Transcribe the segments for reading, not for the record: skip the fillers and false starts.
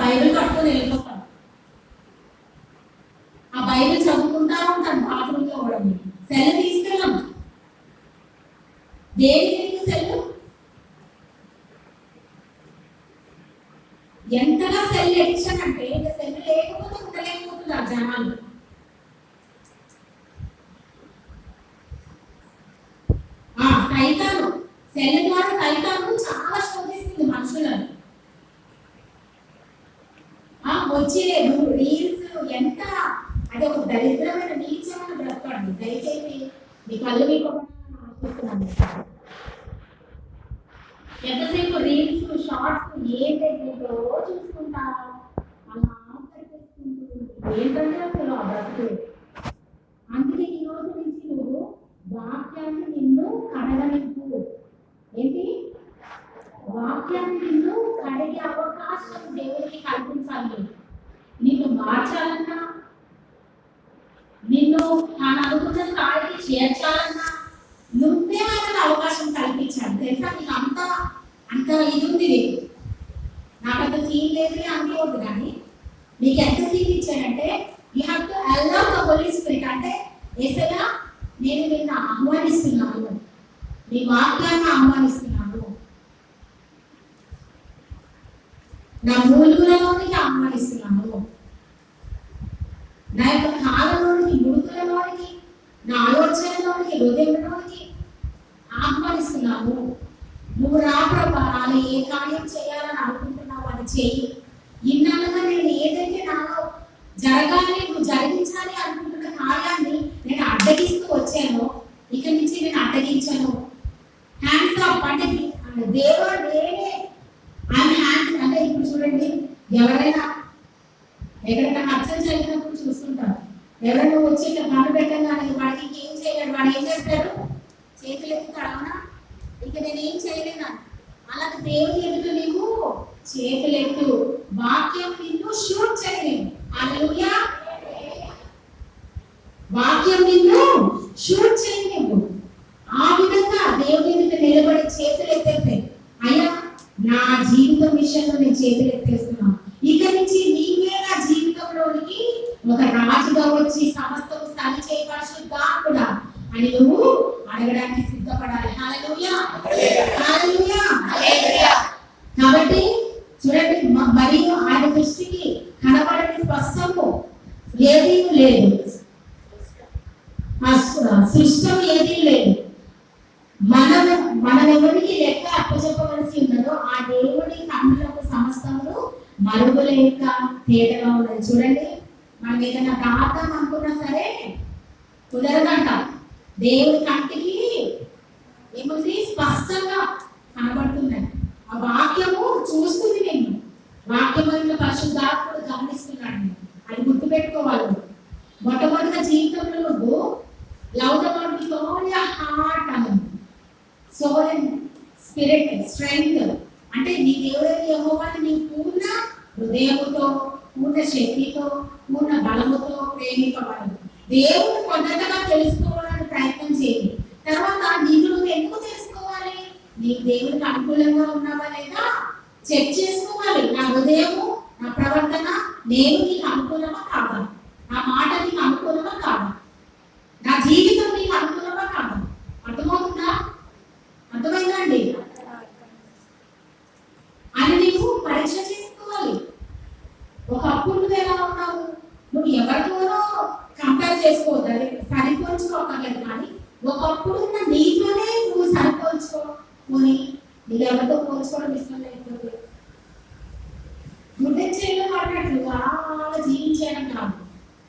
Bible పట్టుకొని వెళ్ళిపోతాను. ఆ బైబిల్ చదువుకుంటా ఉంటాను బాత్రూంలో కూడా. సెల్ తీసుకెళ్ళాం. దేనికి సెల్? ఎంతగా సెల్ ఎడిక్షన్ అంటే సెల్ లేకపోతే ఉండలేకపోతున్నారు జనాలు. సైతాను సెల్ ద్వారా సైతాను చాలా శోధిస్తుంది మనుషులను. వచ్చే రీల్స్ ఎంత అది ఒక దరిద్రమైన నీచమైన బ్రతకండి. దయచేసి మీ కళ్ళు మీకు ఆలోచిస్తున్నాను. ఎంతసేపు రీల్స్ షార్ట్స్ ఏంటో చూసుకుంటా అలా ఏంటంటే అసలు ఆ బ్రతుకు. అందుకే ఈ రోజు నుంచి నువ్వు వాక్యాన్ని నిన్ను కడగనివ్వు. ఏంటి? వాక్యాన్ని నిన్ను కడిగే అవకాశం దేవుడికి కల్పించాలి. నిన్ను మార్చాలన్నా, నిన్ను తాను అనుకున్న స్థాయికి చేర్చాలన్నా నువ్వే ఆయనకు అవకాశం కల్పించాలి. తెలుసా? నీకు అంత ఇది ఉంది. నాకు అంత సీన్ లేదు అనుకోవద్దు, కానీ నీకు ఎంత సీన్ ఇచ్చాడంటే you have to allow the holy spirit. అంటే యేసయ్యా, నేను నిన్ను ఆహ్వానిస్తున్నాను, నీ వాక్యాన్ని ఆహ్వానిస్తున్నాను, నా మూలుగులలోనికి ఆహ్వానిస్తున్నాను, నా యొక్క కాలంలోనికి, గుడుకులలోనికి, నా ఆలోచనలోనికి, హృదయంలోనికి ఆహ్వానిస్తున్నాను. నువ్వు రా ప్రభా, నాలో ఏ కార్యం చేయాలని అనుకుంటున్నావు అది చెయ్యి. ఇన్నాళ్ళుగా నేను ఏదైతే నాలో జరగాలి, నువ్వు జరిగించాలి అనుకుంటున్న కార్యాన్ని నేను అడ్డగిస్తూ వచ్చాను, ఇక నుంచి నేను అడ్డగించాను. హ్యాండ్స్ ఆఫ్ అంటే దేవుడు నేనే ఆయన హ్యాండ్స్. అంటే ఇప్పుడు చూడండి, ఎవరైనా ఎక్కడైనా హత్యలు జరిగినప్పుడు చూస్తుంటారు, ఎవరైనా వచ్చి ఇట్లా పన్ను పెట్టగానే వాడికి ఏం చేయలేడు. వాడు ఏం చేస్తాడు? చేతులు ఎత్తుతాడు. అవునా? ఇక నేను ఏం చేయలేను. అలాగే దేవుని ఎదుట నీవు చేతులెత్తు, వాక్యం నిన్ను షూట్ చేయలేము. హల్లెలూయా! వాక్యం నిన్ను షూట్ చేయలేము. ఆ విధంగా దేవుని ఎదుట నిలబడి చేతులు ఎత్తేస్తే, అయ్యా నా జీవితం విషయంలో నేను చేతులు ఎత్తేస్తున్నాను, ఇక నుంచి నీవే నా జీవితంలోనికి ఒక రాజుగా వచ్చి సమస్తం సరి చేయపరుచుగా అని నువ్వు అడగడానికి సిద్ధపడాలి. హల్లెలూయా! హల్లెలూయా! కాబట్టి చూడండి, మరియు ఆయన దృష్టికి కనబడని స్పష్టము ఏదీ లేదు, సృష్టం ఏదీ లేదు. మనం ఎవరికి లెక్క అప్పచెప్పవలసి ఉన్నదో ఆ దేవుడి కన్నులకు సమస్తములు మరుగుల యొక్క తేటగా ఉన్నది. చూడండి, మనం ఏదైనా దాద్దాం అనుకున్నా సరే కుదరదంట. దేవుడి కంటికి ఏముంది? స్పష్టంగా కనబడుతుందని. ఆ వాక్యము చూస్తుంది. నేను వాక్యమైన పరిశుద్ధాత్ముడు గమనిస్తున్నాడు. అది గుర్తుపెట్టుకోవాలి. మొట్టమొదటిగా జీవితంలో నువ్వు love the Lord with all your heart అను, సోల్ అండ్ స్పిరిట్, స్ట్రెంగ్త్. అంటే నీ దేవుడైన యెహోవాని నీ పూర్ణ హృదయముతో, పూర్ణ శక్తితో, పూర్ణ బలముతో ప్రేమింపబడదు. దేవుడు మొదటగా తెలుసుకోవాలని ప్రయత్నం చేయండి. తర్వాత నీకు నువ్వు ఎందుకు తెలుసుకోవాలి? నీ దేవుడికి అనుకూలంగా ఉన్నావా లేదా చెక్ చేసుకోవాలి. నా హృదయము, నా ప్రవర్తన, నేను నీకు అనుకూలమా కాదా? నా మాట నీకు అనుకూలమా కాదా? నా జీవితం నీకు అనుకూలమా కాదా? అర్థమవుతుందా? అర్థమైందా అండి? అని నీవు పరీక్ష చేసుకోవాలి. ఒకప్పుడు నువ్వు ఎలా ఉన్నావు? నువ్వు ఎవరితోనో కంపేర్ చేసుకోవద్దు, అది సరిపోల్చుకోకర్లేదు. కానీ ఒకప్పుడు నీతోనే నువ్వు సరిపోల్చుకోని, నువ్వు ఎవరితో పోల్చుకోవడం ఇష్టం లేకపోతే గుడ్డెచ్చేలో పడినట్లుగా జీవించడం కాదు.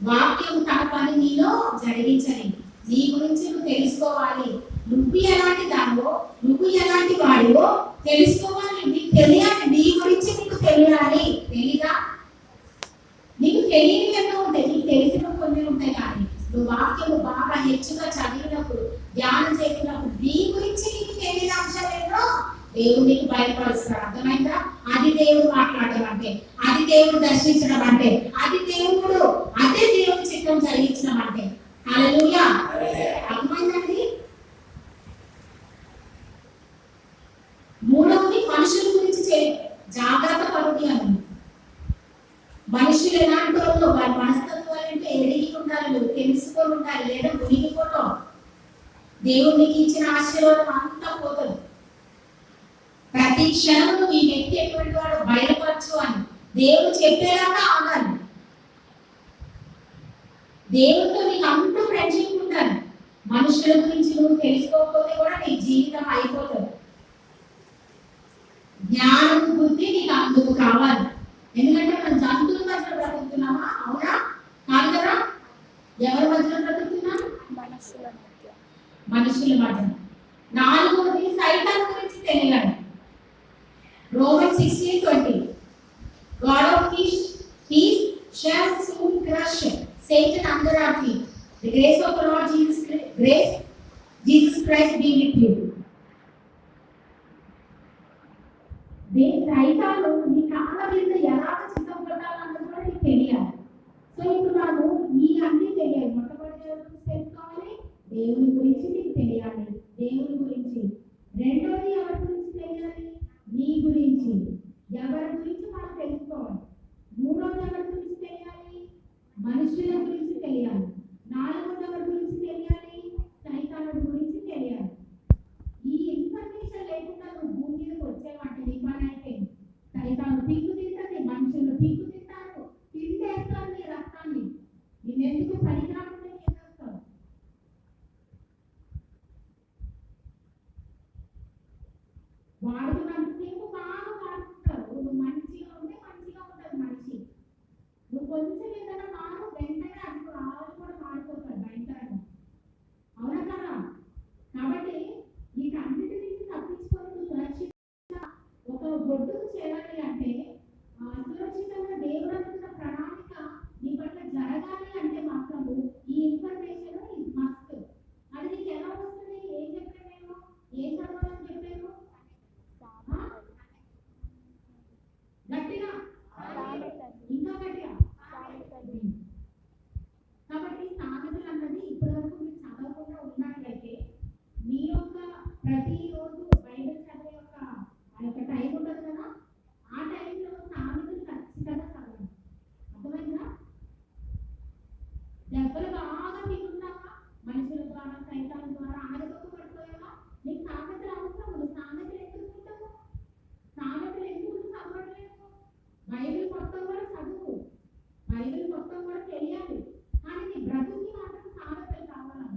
వాక్యం తన పని నీలో జరిగించని, నీ గురించి నువ్వు తెలుసుకోవాలి. నువ్వు ఎలాంటి దానివో, నువ్వు ఎలాంటి వాడివో తెలుసుకోవాలి. నీకు తెలియాలి, నీ గురించి నీకు తెలియాలి. తెలీదా? నీకు తెలియని ఎన్నో ఉంటాయి, నీకు తెలిసిన కొన్ని ఉంటాయి. కానీ నువ్వు వాక్యము బాగా హెచ్చుగా చదివినప్పుడు, ధ్యానం చేసినప్పుడు నీ గురించి నీకు తెలియని అంశాలు ఏదో దేవుడు నీకు బయటపరుస్తాడు. అర్థమైందా? అది దేవుడు మాట్లాడడం అంటే, అది దేవుడు దర్శించడం అంటే, అది దేవుడు, అదే దేవుడు చిత్తం జరిగించడం అంటే. హల్లెలూయా! అర్థమైందండి? మూడవది మనుషుల గురించి జాగ్రత్త పడుతుంది అని. మనుషులు ఎలాంటి వాళ్ళు, వాళ్ళ మనస్తత్వాలు అంటే ఎరిగి ఉండాలి, తెలుసుకొని ఉండాలి, లేదా మునిగిపోవటం. దేవునికి ఇచ్చిన ఆశీర్వాదం అంతా పోతుంది. ప్రతి క్షణం ఈ వ్యక్తి ఎటువంటి వాడు బయలుపరచు అని దేవుడు చెప్పేదాకా ఆగాలి. దేవుడితో నీకు అంత ఫ్రెండ్షిప్ ఉండాలి. మనుషుల గురించి నువ్వు తెలుసుకోకపోతే కూడా నీ జీవితం అయిపోతుంది. జ్ఞానం బుద్ధి నీకు అందుకు కావాలి. ఎందుకంటే మనం జంతువుల మధ్యలో బ్రతుకుతున్నామా? అవునా? కాదు కదా? ఎవరి మధ్యలో బ్రతుకుతున్నాం? మనుషుల మధ్య. నాలుగోది సైతాను గురించి తెలియాలి. Romans 16:20 God of peace shall soon crush Satan under our feet. The grace of the Lord Jesus Christ be with you. సైతాను నీ కాళ్ళ మీద ఎలా చిత్తం కొట్టాలన్నది కూడా నీకు తెలియాలి. సో ఇప్పుడు నాకు ఈ అన్నీ తెలియాలి. మొట్టమొదటి తెలుసుకోవాలి, దేవుని గురించి నీకు తెలియాలి. దేవుని గురించి. రెండోది ఎవరి గురించి తెలియాలి? నీ గురించి. ఎవరి గురించి మనం తెలుసుకోవాలి. మూడోది ఎవరి గురించి తెలియాలి? మనుషుల గురించి తెలియాలి. నాలుగోది ఎవరి గురించి తెలియాలి? సైతానుడి గురించి తెలియాలి. ఈ ఇన్ఫర్మేషన్ లేకుండా నువ్వు భూమి మీదకి వచ్చేవాటి నీ పని అయిపోయింది. సైతాను పీక్కు తింటుంది, మనుషులు పీక్కు తింటారు, తింటేస్తారు నీ రక్తాన్ని. నేను ఎందుకు పనికిరాకుండా చేసేస్తావు. వాడుకున్నంతసేపు బాగా వాడుకుంటారు. నువ్వు మంచిగా ఉంటే మంచిగా ఉంటుంది మనిషి. నువ్వు కొంచెం ఏదైనా మారు వెంటనే అనుకో ఆవులు కూడా మారిపోతాడు భయంకరంగా. అవునా కదా? కాబట్టి నీకు అన్నిటి నుంచి తప్పించుకొని నువ్వు సురక్షితంగా ఒక ఒడ్డుకు చేరాలి అంటే, సురక్షితంగా దేవుడు అనుకున్న ప్రణాళిక నీ పట్ల జరగాలి అంటే మాత్రము ఈ ఇన్ఫర్మేషన్ ఇస్ మస్ట్. అది నీకు ఎలా వస్తుంది? ఏం చెప్పాను నేను? ఏం చదవాలని చెప్పాను? గట్టిగా, ఇంకా గట్టిగా. కాబట్టి సామెతలు అన్నది ఇప్పటి వరకు మీరు చదవకుండా ఉన్నట్లయితే మీ యొక్క ప్రతిరోజు బైబిల్ చదివే యొక్క ఆ యొక్క టైం ఉంటుంది కదా, ఆ టైంలో సామెతలు ఖచ్చితంగా చదవండి. అర్థమైందా? దెబ్బలు బాగా మీకున్నావా? మనుషుల ద్వారా, సైతాల ద్వారా అనగదొక్క పడిపోయావా? నీకు సామెతలు అవసరం. నువ్వు సామెతలు ఎందుకు ఉంటావు? సామెతలు ఎందుకు చదవట్లేదు? బైబిల్ మొత్తం కూడా చదువు, బైబిల్ మొత్తం కూడా తెలియాలి. కానీ నీ బ్రతుకి మాత్రం సామెతలు కావాలన్న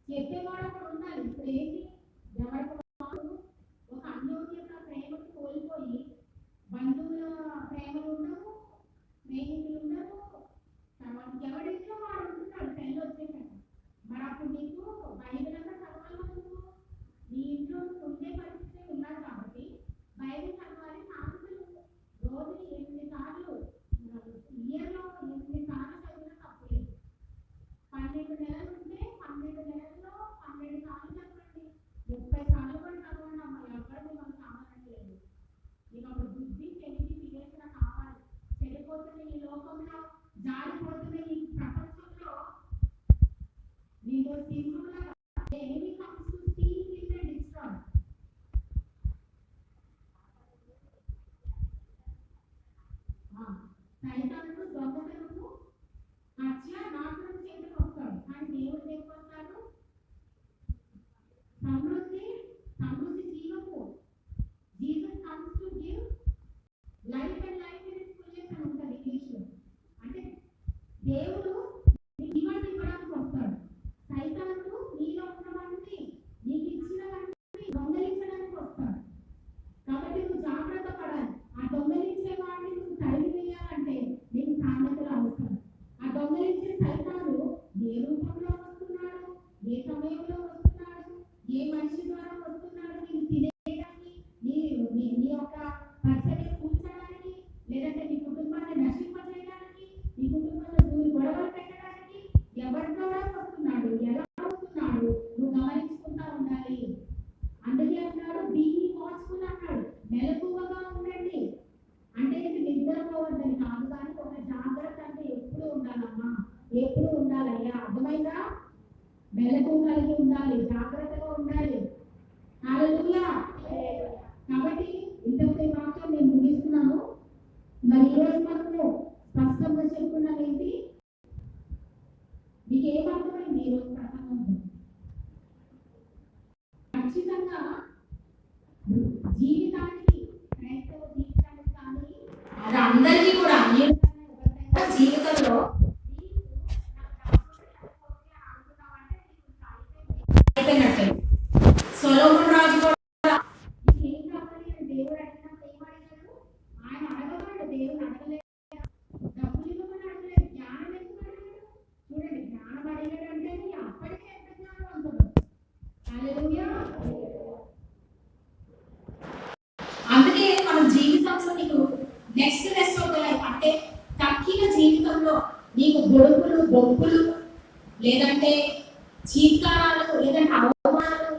చెప్పేవాడు అక్కడ ఉండాలి. ఇప్పుడు ఏంటి? ఎవరికి ఒక అన్యోన్యత ప్రేమకు కోల్పోయి బంధువుల ప్రేమలు ఉండవు, స్నేహితులు ఉండవు, తర్వాత ఎవరింట్లో వాడు ఉంటున్నాడు పెళ్ళి వచ్చేసాక. మరి అప్పుడు నీకు బైబిల్ అంతా చదవాలి. నువ్వు నీ ఇంట్లో ఉండే పరిస్థితి ఉన్నాడు కాబట్టి బైబిల్ చదవాలి. సామెతలు రోజుని 8 సార్లు, ఇయర్లో 8 సార్లు చదివినా తప్పలేదు. 12 నెలలు ఉంటే 12 నెలల్లో 12 సార్లు చదవండి. 30 సార్లు కూడా చదవండి. అమ్మ ఎక్కడ మిమ్మల్ని కావాలట్లేదు. నీకు అప్పుడు బుద్ధి తెలివి వివేచన కావాలి. చెడిపోతున్న ఈ లోకంలో, జారిపోతున్న ఈ ప్రపంచంలో నీకు సింహంలా enemy comes to steal, kill and destroy. సైతానుడు దొంగతనము, హత్య, నాశనం చేయడానికి వస్తాడు. కానీ దేవుడు దేనికి వస్తాడు? సమృద్ధి, సమృద్ధి జీవము. Jesus comes to give life and life in it's fullness అని ఉంటుంది ఇంగ్లీష్లో. అంటే దేవుడు నీకు జీవాన్ని ఇవ్వడానికి వస్తాడు. సైతానుడు నీలో ఉన్నవన్నీ, నీకు ఇచ్చినవన్నీ దొంగలించడానికి వస్తాడు. కాబట్టి నువ్వు జాగ్రత్త పడాలి. ఆ దొంగలించే వాడిని నువ్వు తరిమి వేయాలంటే నీకు సామెతలు అవసరం. ఆ దొంగలించే సైతాను ఏ రూపంలో వస్తున్నాడు, ఏ సమయంలో వస్తున్నాడు, ఏ మనిషి ద్వారా వస్తున్నాడు? నీకు తినేయడానికి, నీ నీ యొక్క పరిచర్య కూర్చోడానికి, లేదంటే నీ కుటుంబాన్ని నశింపజేయడానికి, నీ కుటుంబంలో గొడవలు పెట్టడానికి ఎవరి ద్వారా వస్తున్నాడు, ఎలా వస్తున్నాడు నువ్వు గమనించుకుంటా ఉండాలి. అందుకే అన్నాడు దీన్ని వాచ్ఫుల్ అన్నాడు. మెలకువగా ఉండండి. అంటే నిద్రపోవద్దని కాదు, కానీ ఒక జాగ్రత్త అంటే ఎప్పుడు ఉండాలమ్మా, ఎప్పుడు ఉండాలయ్యా. అర్థమైందా? మెలకు కలిగి ఉండాలి, జాగ్రత్తగా ఉండాలి. హల్లెలూయా. కాబట్టి ఇంతసేపు వాక్యం నేను ముగిస్తున్నాను. మరి ఈరోజు మనము అది అందరికీ కూడా జీవితంలో అయిపోయినట్టే. సొలొమోను రాజు కూడా ఏం కావాలి అని దేవుడు అడిగినప్పుడు ఏం అడిగాడు? ఆయన అడగవాడు, దేవుడు అడగలేదు. డబ్బులు ఇవ్వమని అడగలేదు, జ్ఞానం ఎందుకు అడిగాడు? చూడండి, జ్ఞానం అడిగాడు అంటే అప్పటికే ఎంత జ్ఞానవంతుడు. హల్లెలూయా. అందుకే మన జీవితంలో నీకు next rest of the life అంటే తక్కిన జీవితంలో నీకు గొడుగులు బొప్పులు లేదంటే చీత్కారాలు లేదంటే అవమానాలు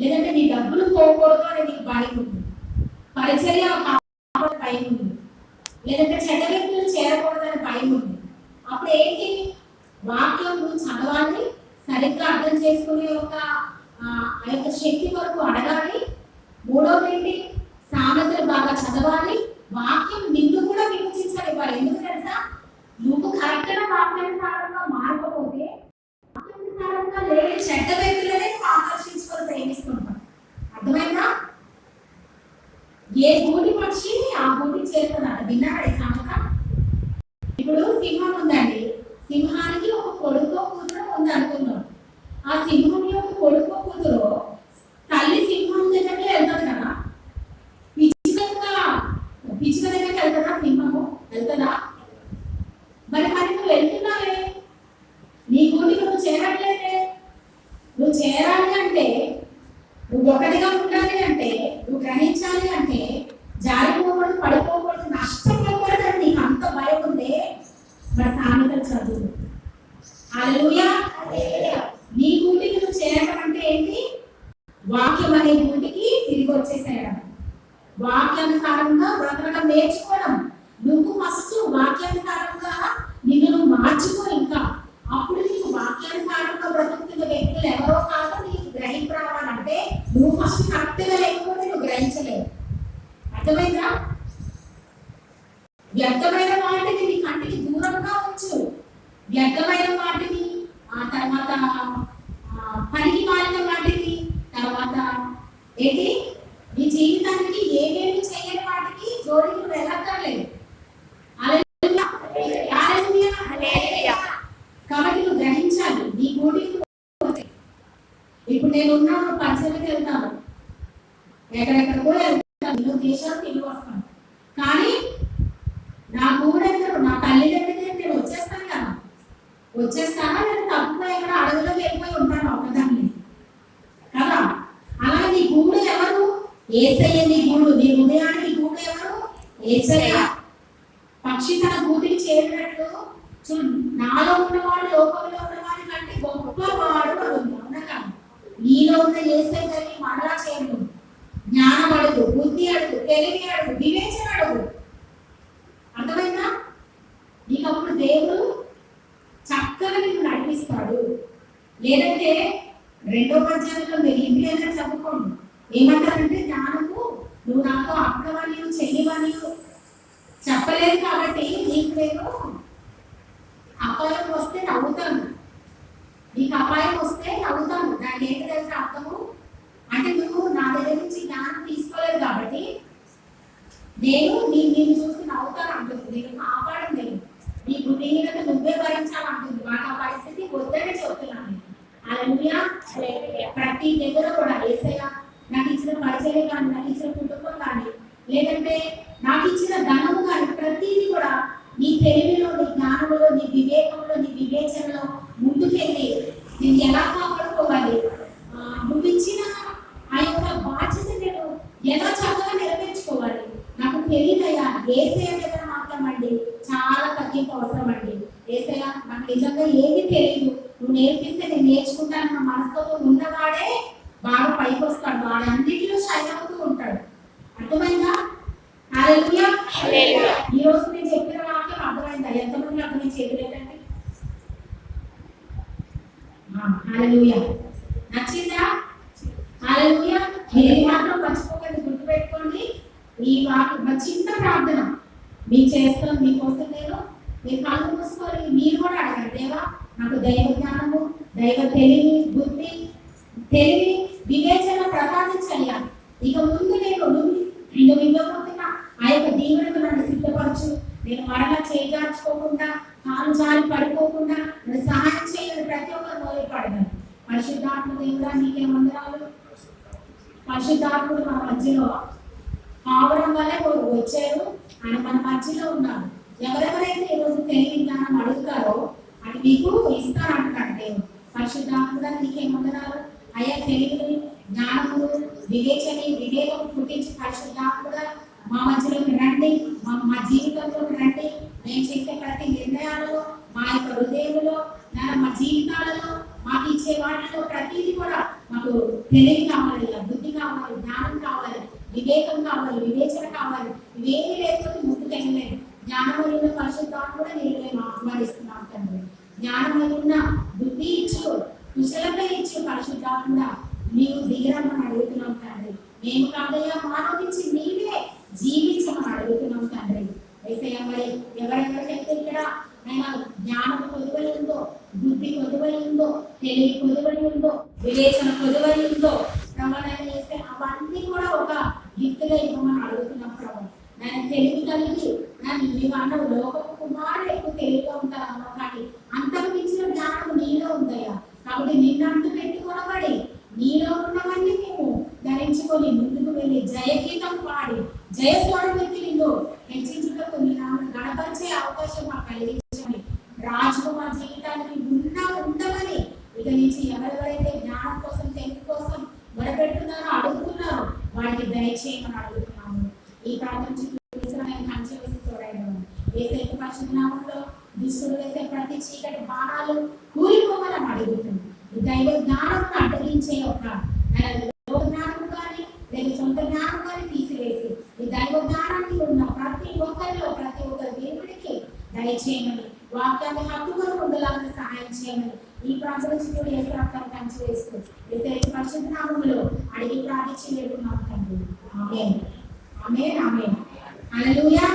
లేదంటే నీ డబ్బులు పోకూడదు అని నీకు భయం ఉంది, పరిచర్య భయం ఉంది, లేదంటే చెడ్డ వ్యక్తులు చేరకూడదని భయం ఉంది. అప్పుడు ఏంటి? వాక్యం నువ్వు చదవాలి, సరిగ్గా అర్థం చేసుకునే ఆ యొక్క శక్తి వరకు అడగాలి. మూడోది ఏంటి? సామెతలు బాగా చదవాలి. వాక్యం నిన్ను కూడా విమర్శించనివ్వాలి. ఎందుకు తెలుసా? నువ్వు కరెక్ట్గా వాక్యానుసారంగా మారకపోతే వాక్యానుసారంగా లేని చెడ్డ వ్యక్తులనే ఆకర్షించుకొని ప్రేమిస్తుంటాం. అర్థమైందా? ఏ గూటి పక్షి ఆ గూటికి చేరుకున్నాడు. విన్నారా ఈ సామెత? ఇప్పుడు సింహం ఉందండి, సింహానికి ఒక కొడుకో కూతురు ఉంది అనుకుందాం. ఆ సింహం యొక్క కొడుకో కూతురు తల్లి సింహం దగ్గరికి వెళ్తుంది కదా, పిచ్చుక దగ్గరికి వెళ్తుందా? సింహము వెళ్తుందా? మరి నువ్వు వెళ్తున్నావే, నీ గూటికి నువ్వు చేరట్లేదే. నువ్వు చేరాలి అంటే, నువ్వు ఒకటిగా ఉండాలి అంటే, నువ్వు గ్రహించాలి అంటే, జారిపోకూడదు, పడిపోకూడదు, నష్టపోకూడదు అని నీకు అంత భయం ఉందే, మరి సామెతలు చదువు. హల్లెలూయా. నీ గూటికి నువ్వు చేరడం అంటే ఏంటి? వాక్యం అనే గూటికి తిరిగి వచ్చేసేయడం, వాక్యానుసారంగా బ్రతకడం నేర్చుకోవడం. నువ్వు ఫస్ట్ వాక్యానుసారంగా నిన్ను నువ్వు మార్చుకో. ఇంకా అప్పుడు నీకు వాక్యానుసారంగా బ్రతుకుతున్న వ్యక్తులు ఎవరో కాదు నీకు గ్రహింపు రావాలంటే నువ్వు ఫస్ట్ కరెక్ట్గా లేకపోతే నువ్వు గ్రహించలేవు. అర్థమైందా? వ్యర్థమైన వాటిని నీ కంటికి దూరంగా ఉంచు. వ్యర్థమైన వాటిని, ఆ తర్వాత పనికి మాలిన వాటిని, తర్వాత ఏంటి నీ జీవితానికి ఏమేమి చేయని వాటికి జోడికి నువ్వు వెళ్ళక్కర్లేదు. కాబట్టి నువ్వు గ్రహించాలి నీ గూటికి. ఇప్పుడు నేనున్న పరిచయకి వెళ్తాను, ఎక్కడెక్కడికో వెళ్తాను, ఎన్నో దేశాలు తిరిగి వస్తాను. కానీ నా గూడెక్కడు, నా తల్లి దగ్గరికి నేను వచ్చేస్తాను కదా, వచ్చేస్తానా లేదా తప్పుగా ఎక్కడ అడవిలో వెళ్ళిపోయి ఉంటాను ఒకదాన్ని కదా. అలాగే నీ గూడు ఎవరు? యేసయ్య నీ గూడు. నీ హృదయానికి గూడు ఎవరు? యేసయ్య. పక్షి తన గూటికి చేరినట్లు చూడు, నాలో ఉన్నవాడు లోకంలో ఉన్నవాడి కంటే గొప్పవాడు అవునా? నీలో ఉన్న యేసయ్య గారిని మరలా చేయడు. జ్ఞానం అడుగు, బుద్ధి అడుగు, తెలివి అడుగు, వివేచన అడుగు. అర్థమైందా? నీకు అప్పుడు దేవుడు చక్కగా నిన్ను నడిపిస్తాడు. లేదంటే 2వ అధ్యాయంలో మీరు ఇంటికైనా చదువుకోండి, ఏమంటారంటే జ్ఞానము నువ్వు నాతో అక్కవని చెల్లివని చెప్పలేదు కాబట్టి నీకు నేను అపాయం వస్తే నవ్వుతాను, నీకు అపాయం వస్తే నవ్వుతాను. దానికి ఏంటి తెలుసా అర్థము? అంటే నువ్వు నా దగ్గర నుంచి జ్ఞానం తీసుకోలేదు కాబట్టి నేను నిన్ను చూసి నవ్వుతాను అంటుంది. నేను కాపాడం లేదు, నీ బుద్ధిహీనత నువ్వే భరించాలంటుంది. నాకు ఆ పరిస్థితి వద్దనే చెప్తున్నాను. హల్లెలూయా. ప్రతి దగ్గర కూడా యేసయ్య నాకు ఇచ్చిన పరిచయం కానీ, నాకు ఇచ్చిన కుటుంబం కానీ, లేదంటే నాకు ఇచ్చిన ధనము కానీ, ప్రతిదీ కూడా నీ తెలివిలో, నీ జ్ఞానంలో, నీ వివేకంలో, నీ వివేచనలో ముందుకెళ్ళి నేను ఎలా కాపాడుకోవాలి, నువ్వు ఇచ్చిన ఆ యొక్క బాధ్యత నేను ఎలా చక్కగా నెరవేర్చుకోవాలి నాకు తెలియదయ్యా. యేసయ్య దగ్గర మాత్రం అండి చాలా తగ్గింపు అవసరం అండి. యేసయ్య నాకు నిజంగా ఏమీ తెలియదు, నువ్వు నేర్పిస్తే నేను నేర్చుకుంటాను మనసుతో ఉన్నవాడే బాగా పైకి వస్తాడు, వాడు అన్నిటిలో షైన్ అవుతూ ఉంటాడు. అర్థమైందా? హల్లెలూయా. ఈ రోజు నేను చెప్పిన వాక్యం అర్థమైందా? ఎంతమంది అర్థమై చేయలేదండి? హల్లెలూయా. నచ్చిందా? హల్లెలూయా. మీరు మాత్రం మర్చిపోకండి, గుర్తుపెట్టుకోండి. ఈ వాక్యం చిన్న ప్రార్థన మీకు చేస్తాను, మీకోసం నేను మీరు కళ్ళు మూసుకొని మీరు కూడా అడగండి, దేవా నాకు దైవ జ్ఞానము, దైవ తెలివి, బుద్ధి, తెలివి, వివేచన ప్రసాదించాలి. ఇక ముందు నేను నువ్వు ఇవ్వబోతున్నా ఆ యొక్క దీవెనకు నన్ను సిద్ధపరచు. నేను మరలా చేజార్చుకోకుండా కాలు జారి పడిపోకుండా సహాయం చేయాలి. ప్రతి ఒక్కరు మొదలుపడదాం. పరిశుద్ధాత్మ దేవుడా నీకే వందనాలు. పరిశుద్ధాత్ముడు మన మధ్యలో కావడం వల్లే వచ్చారు. ఆయన మన మధ్యలో ఉన్నారు. ఎవరెవరైతే ఈరోజు తెలివి జ్ఞానం అడుగుతారో అది మీకు ఇస్తానంటున్నాడు దేవుడు. పరిశుద్ధాత్ముడా నీకే వందనాలు. అయ్యా తెలివిని, జ్ఞానములు, వివేకం పుట్టించి పరిశుద్ధాత్ముడా మా మధ్యలోకి రండి. మా జీవితంలోకి రండి. మేము చేసే ప్రతి నిర్ణయాలలో, మా యొక్క హృదయంలో, మా జీవితాలలో, మాకు ఇచ్చే వాటిలో ప్రతిదీ కూడా మాకు తెలివి కావాలి, బుద్ధి కావాలి, జ్ఞానం కావాలి, వివేకం కావాలి, వివేచన కావాలి. ఇవేమీ లేకపోతే ముందుకెళ్ళలేదు. జ్ఞానమైన పరిశుద్ధాత్మ కూడా నేను మేము ఆహ్వానిస్తున్నాం తండ్రి. జ్ఞానమైన బుద్ధి ఇచ్చు, కుశలత ఇచ్చు పరిశుద్ధాత్మ నీవు దిగరమని అడుగుతున్నాం తండ్రి. మేము కాదయ్యా మానవించి నీవే జీవించమని అడుగుతున్నాం తండ్రి. అయితే మరి ఎవరెవరికైతే ఇక్కడ ఆయన జ్ఞానం కొదువై ఉందో, బుద్ధి కొదువై ఉందో, తెలివి కొదువై ఉందో, వివేచన కొదువై ఉందో ప్రమాణం చేస్తే అవన్నీ కూడా ఒక గిఫ్ట్గా ఇవ్వమని అడుగుతున్నాం ప్రభు. నేను తెలివి కలిగి నీవు అన్నవు లోకపు కుమారుడు ఎక్కువ తెలివిగా ఉంటారమ్మా, కానీ అంతకు మించిన జ్ఞానం నీలో ఉందయ్యా. కాబట్టి నిన్నంటూ పెట్టుకోనబడి నీలో ఉన్నవన్నీ మేము ధరించుకొని ముందుకు వెళ్ళి జయగీతం పాడి జయస్వరం వ్యక్తి నిన్ను హెచ్చించుటకు నీ నామను గణపరిచే అవకాశం మాకు కలిగించమని, రాజు మా జీవితానికి ఉండమని ఇక నుంచి ఎవరెవరైతే జ్ఞానం కోసం, తెలివి కోసం మొదలుపెడుతున్నారో, అడుగుతున్నారో వారికి దయచేయమని అడుగుతున్నాము. ఈ ప్రాంతం కంచె వేసి తోడైనాము. వేసే పరిశుద్ధనామంలో దుష్టులు వేసే ప్రతి చీకటి బాణాలు కూలిపోవాలని అడుగుతున్నాం. దైవ జ్ఞానం అడ్డగించే ఒక లోక జ్ఞానం కానీ లేదా సొంత జ్ఞానం కానీ తీసివేసి ఈ దైవ జ్ఞానాన్ని ఉన్న ప్రతి ఒక్కరిలో ప్రతి ఒక్క దేవుడికి దయచేయమని, వాక్యాన్ని హక్కుగా ఉండలాగా సహాయం చేయమని ఈ ప్రాంతం చిత్రుడు ఏ ప్రాంతాన్ని కంచి వేస్తూ పరిశుద్ధ నామములో అడిగి ప్రార్థించి వేడుకున్నాం తండ్రి. ఆమేన్, ఆమేన్, ఆమేన్. హల్లెలూయా.